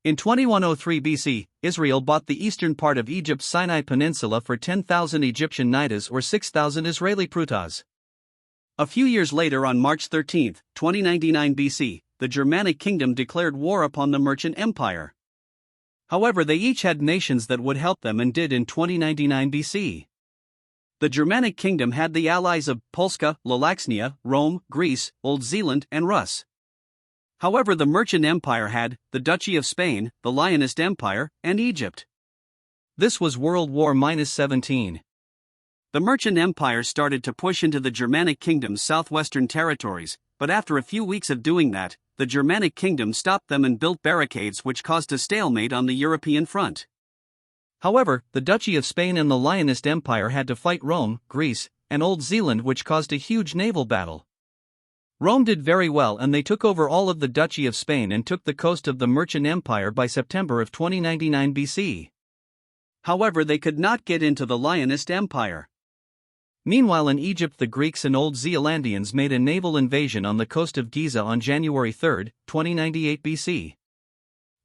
In 2103 BC, Israel bought the eastern part of Egypt's Sinai Peninsula for 10,000 Egyptian nidas or 6,000 Israeli prutas. A few years later, on March 13, 2099 BC, the Germanic kingdom declared war upon the Merchant Empire. However, they each had nations that would help them and did in 2099 BC. The Germanic kingdom had the allies of Polska, Wallachia, Rome, Greece, Old Zealand, and Rus. However, the Merchant Empire had the Duchy of Spain, the Lionist Empire, and Egypt. This was World War -17. The Merchant Empire started to push into the Germanic kingdom's southwestern territories, but after a few weeks of doing that, the Germanic kingdom stopped them and built barricades, which caused a stalemate on the European front. However, the Duchy of Spain and the Lionist Empire had to fight Rome, Greece, and Old Zealand, which caused a huge naval battle. Rome did very well and they took over all of the Duchy of Spain and took the coast of the Merchant Empire by September of 2099 BC. However, they could not get into the Lionist Empire. Meanwhile, in Egypt, the Greeks and Old Zealandians made a naval invasion on the coast of Giza on January 3, 2098 BC.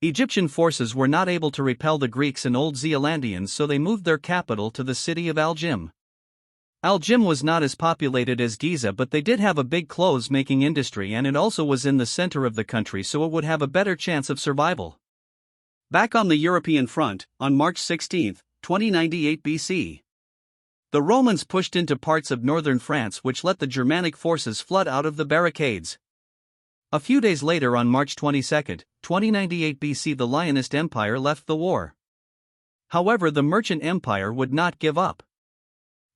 Egyptian forces were not able to repel the Greeks and Old Zealandians, so they moved their capital to the city of Al-Jim. Al-Jim was not as populated as Giza, but they did have a big clothes-making industry, and it also was in the center of the country, so it would have a better chance of survival. Back on the European front, on March 16, 2098 BC. The Romans pushed into parts of northern France, which let the Germanic forces flood out of the barricades. A few days later, on March 22, 2098 BC, the Lionist Empire left the war. However, the Merchant Empire would not give up.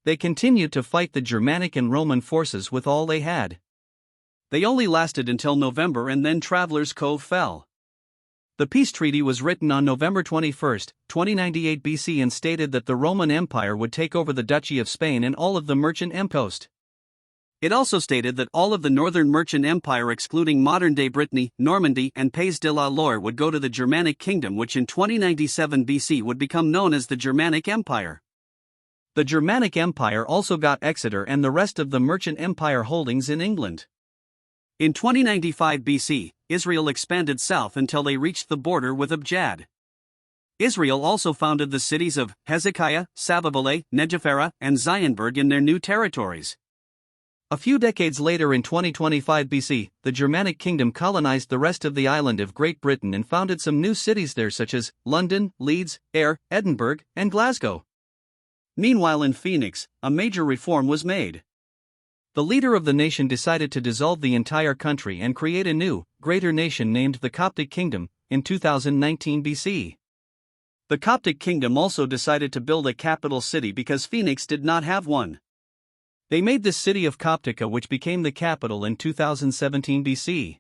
They continued to fight the Germanic and Roman forces with all they had. They only lasted until November, and then Travelers' Cove fell. The peace treaty was written on November 21, 2098 BC, and stated that the Roman Empire would take over the Duchy of Spain and all of the Merchant Empire. It also stated that all of the northern Merchant Empire, excluding modern-day Brittany, Normandy, and Pays de la Loire, would go to the Germanic kingdom, which in 2097 BC would become known as the Germanic Empire. The Germanic Empire also got Exeter and the rest of the Merchant Empire holdings in England. In 2095 BC, Israel expanded south until they reached the border with Abjad. Israel also founded the cities of Hezekiah, Sababale, Nejaphera, and Zionburg in their new territories. A few decades later, in 2025 BC, the Germanic kingdom colonized the rest of the island of Great Britain and founded some new cities there, such as London, Leeds, Ayr, Edinburgh, and Glasgow. Meanwhile, in Phoenix, a major reform was made. The leader of the nation decided to dissolve the entire country and create a new, greater nation named the Coptic Kingdom, in 2019 BC. The Coptic Kingdom also decided to build a capital city because Phoenix did not have one. They made the city of Coptica, which became the capital in 2017 BC.